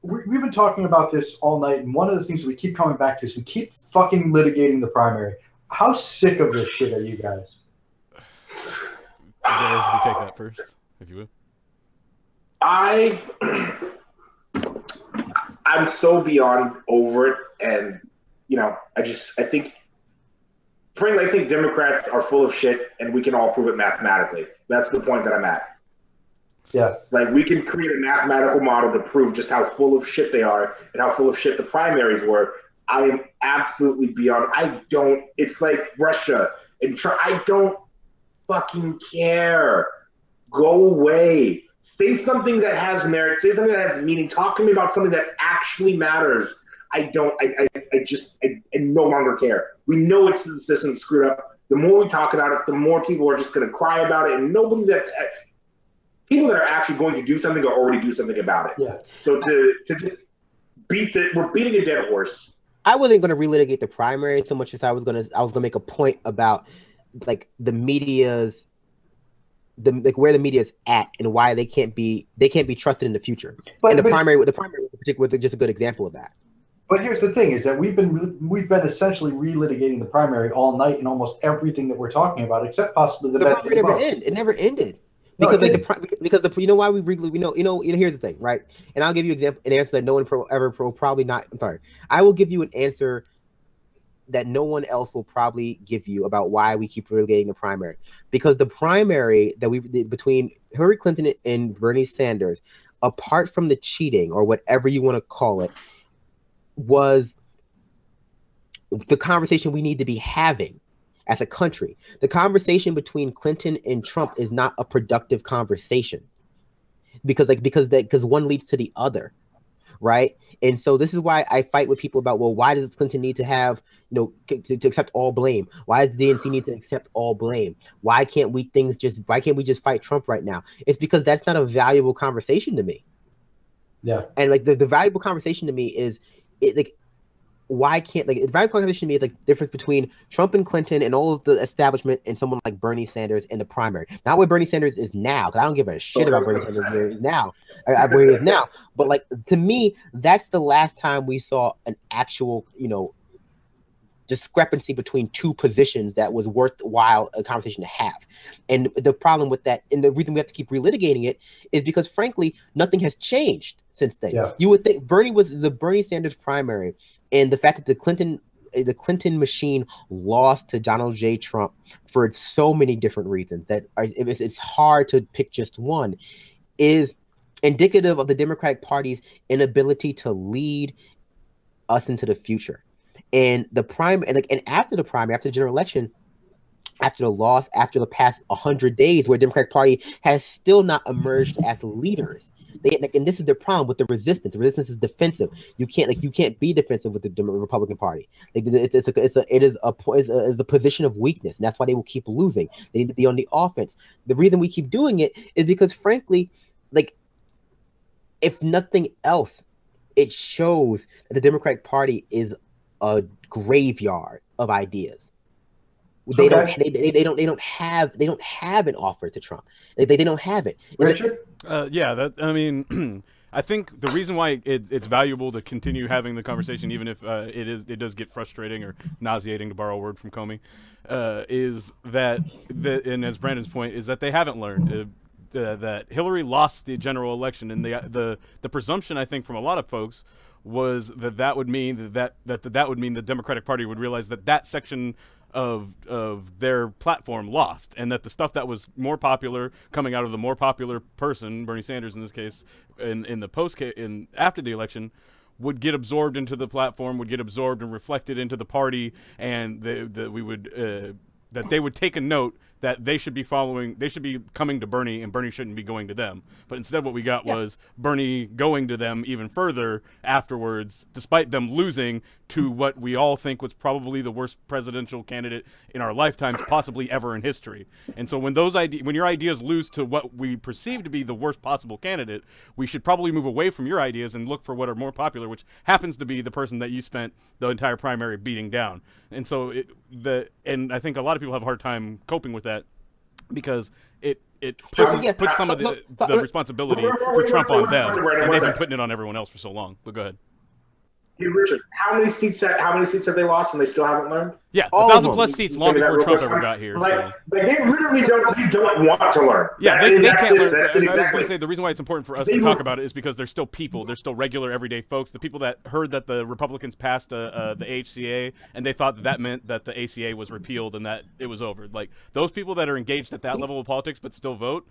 we've been talking about this all night, and one of the things that we keep coming back to is we keep fucking litigating the primary. How sick of this shit are you guys? Dare you take that first, if you would. I'm so beyond over it, and I think frankly, I think Democrats are full of shit, and we can all prove it mathematically. That's the point that I'm at. Yeah. Like, we can create a mathematical model to prove just how full of shit they are and how full of shit the primaries were. I am absolutely beyond. It's like Russia and I don't fucking care. Go away. Say something that has merit. Say something that has meaning. Talk to me about something that actually matters. I no longer care. We know it's the system screwed up. The more we talk about it, the more people are just going to cry about it, and people that are actually going to do something or already do something about it. Yeah. So to just we're beating a dead horse. I wasn't going to relitigate the primary so much as I was going to make a point about like the media's where the media's at and why they can't be trusted in the future. And the primary in particular was just a good example of that. But here's the thing: is that we've been essentially relitigating the primary all night in almost everything that we're talking about, except possibly the primary never ended. It never ended. Because you know why we here's the thing, right? And I'll give you an answer that no one probably not. I'm sorry. I will give you an answer that no one else will probably give you about why we keep relitigating the primary. Because the primary that we did between Hillary Clinton and Bernie Sanders, apart from the cheating or whatever you want to call it, was the conversation we need to be having as a country. The conversation between Clinton and Trump is not a productive conversation because one leads to the other, right? And so this is why I fight with people about, well, why does Clinton need to have, to accept all blame? Why does the DNC need to accept all blame? Why can't we just fight Trump right now? It's because that's not a valuable conversation to me. Yeah. And like the valuable conversation to me is why can't the valuable conversation to me is like the difference between Trump and Clinton and all of the establishment and someone like Bernie Sanders in the primary. Not where Bernie Sanders is now, because I don't give a shit about Bernie Sanders where he is now. Where he is now. But like to me, that's the last time we saw an actual, discrepancy between two positions that was worthwhile a conversation to have. And the problem with that, and the reason we have to keep relitigating it, is because frankly, nothing has changed since then. Yeah. You would think Bernie Sanders primary, and the fact that the Clinton machine lost to Donald J. Trump for so many different reasons that it's hard to pick just one, is indicative of the Democratic Party's inability to lead us into the future. And the after the general election, after the loss, after the past 100 days, where the Democratic Party has still not emerged as leaders. And this is the problem with the resistance. The resistance is defensive. You can't be defensive with the Republican Party. It is a position of weakness, and that's why they will keep losing. They need to be on the offense. The reason we keep doing it is because, frankly, if nothing else, it shows that the Democratic Party is a graveyard of ideas. They don't have an offer to Trump. They don't have it. Richard? I think the reason why it's valuable to continue having the conversation, even if it does get frustrating or nauseating, to borrow a word from Comey, is that and as Brandon's point is that they haven't learned that Hillary lost the general election, and the presumption, I think, from a lot of folks was that would mean that would mean the Democratic Party would realize that section of their platform lost, and that the stuff that was more popular coming out of the more popular person, Bernie Sanders in this case, after the election, would get absorbed into the platform, would get absorbed and reflected into the party, and that they would take a note that they should be coming to Bernie, and Bernie shouldn't be going to them. But instead what we got was Bernie going to them even further afterwards, despite them losing to what we all think was probably the worst presidential candidate in our lifetimes, possibly ever in history. And so when your ideas lose to what we perceive to be the worst possible candidate, we should probably move away from your ideas and look for what are more popular, which happens to be the person that you spent the entire primary beating down. And so and I think a lot of people have a hard time coping with that, because it puts some of the responsibility for Trump on them, and they've been putting it on everyone else for so long. But go ahead. Hey, Richard, how many seats have they lost and they still haven't learned? Yeah, 1,000+ seats long before Trump ever got here. Like they literally don't want to learn. Yeah, they can't learn. I was going to say the reason why it's important for us to talk about it is because they're still people. They're still regular, everyday folks. The people that heard that the Republicans passed the AHCA and they thought that meant that the ACA was repealed and that it was over. Like those people that are engaged at that level of politics but still vote,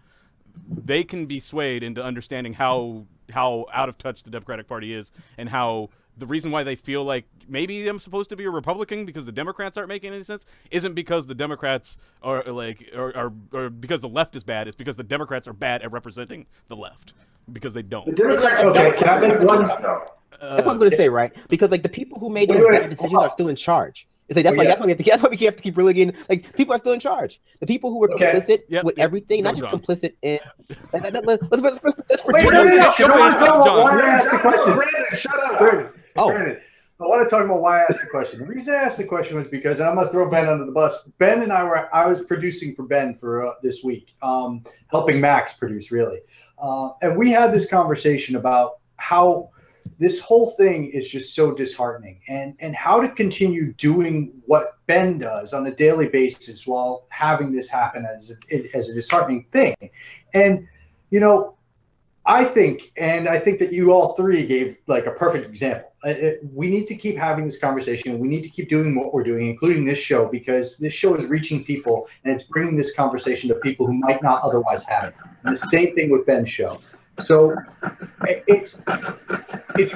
they can be swayed into understanding how out of touch the Democratic Party is and how the reason why they feel like maybe I'm supposed to be a Republican because the Democrats aren't making any sense isn't because the Democrats are or because the left is bad. It's because the Democrats are bad at representing the left because they don't. Okay, can I make one? That's what I'm going to say, right? Because like the people who made these bad decisions are still in charge. It's like that's why we have to keep relegating. Like people are still in charge. The people who were complicit with everything, not just complicit in. Let's shut up. Brandon, I want to talk about why I asked the question. The reason I asked the question was because, and I'm going to throw Ben under the bus. Ben and I was producing for Ben for this week, helping Max produce, really. And we had this conversation about how this whole thing is just so disheartening and how to continue doing what Ben does on a daily basis while having this happen as a disheartening thing. And, you know, I think that you all three gave like a perfect example. We need to keep having this conversation. We need to keep doing what we're doing, including this show, because this show is reaching people and it's bringing this conversation to people who might not otherwise have it. And the same thing with Ben's show. So it's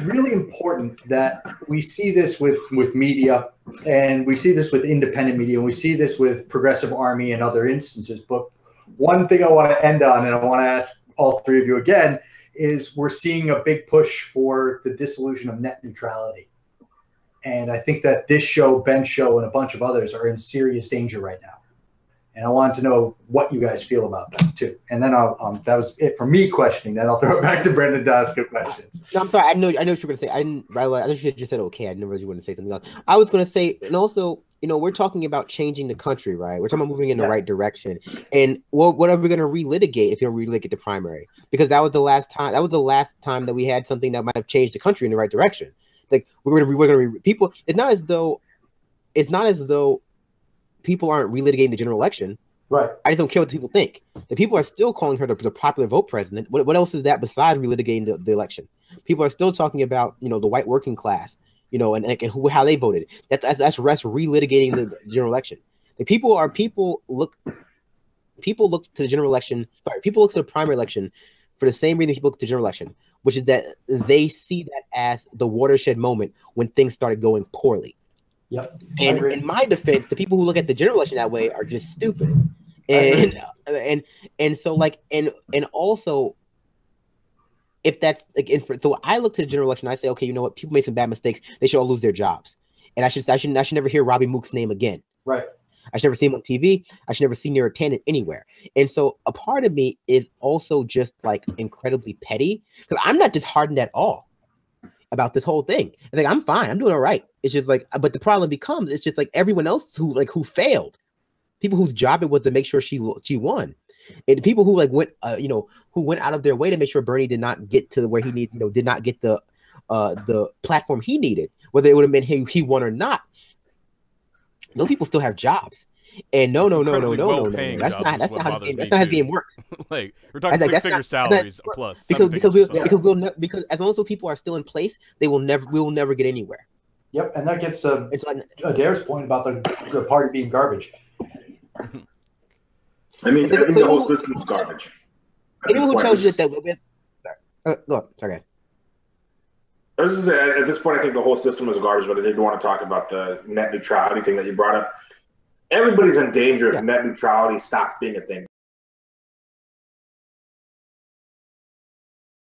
really important that we see this with media, and we see this with independent media, and we see this with Progressive Army and other instances. But one thing I want to end on, and I want to ask all three of you again, is we're seeing a big push for the dissolution of net neutrality. And I think that this show, Ben's show, and a bunch of others are in serious danger right now. And I wanted to know what you guys feel about that too. And then that was it for me questioning. Then I'll throw it back to Brendan to ask questions. No, I'm sorry. I know what you're going to say. I just said okay. I didn't realize you wanted to say something else. I was going to say, and also, you know, we're talking about changing the country, right? We're talking about moving in the right direction. And what are we going to relitigate if you don't relitigate the primary? Because that was the last time. That was the last time that we had something that might have changed the country in the right direction. Like we're going to people. It's not as though people aren't relitigating the general election. Right. I just don't care what the people think. The people are still calling her the popular vote president. What else is that besides relitigating the election? People are still talking about, you know, the white working class, you know, and how they voted. That's relitigating the general election. The people look to the general election. Sorry, people look to the primary election for the same reason people look to the general election, which is that they see that as the watershed moment when things started going poorly. Yep. And in my defense, the people who look at the general election that way are just stupid. And so like and also if that's like so I look to the general election, I say, okay, you know what, people made some bad mistakes, they should all lose their jobs. And I should never hear Robbie Mook's name again. Right. I should never see him on TV. I should never see near attendant anywhere. And so a part of me is also just like incredibly petty because I'm not disheartened at all about this whole thing. I think I'm fine. I'm doing all right. It's just like, but the problem becomes, it's just like everyone else who failed, people whose job it was to make sure she won, and people who like went, who went out of their way to make sure Bernie did not get to where he needed, did not get the platform he needed, whether it would have been he won or not. Those people still have jobs. And no. That's not how the game works. Like we're talking six-figure salaries plus. Because as long as those people are still in place, we will never get anywhere. Yep, and that gets to Adair's point about the party being garbage. I mean, the whole system is garbage. Anyone who tells you that look, okay. At this point, I think the whole system is garbage, but I did want to talk about the net neutrality thing that you brought up. Everybody's in danger if net neutrality stops being a thing.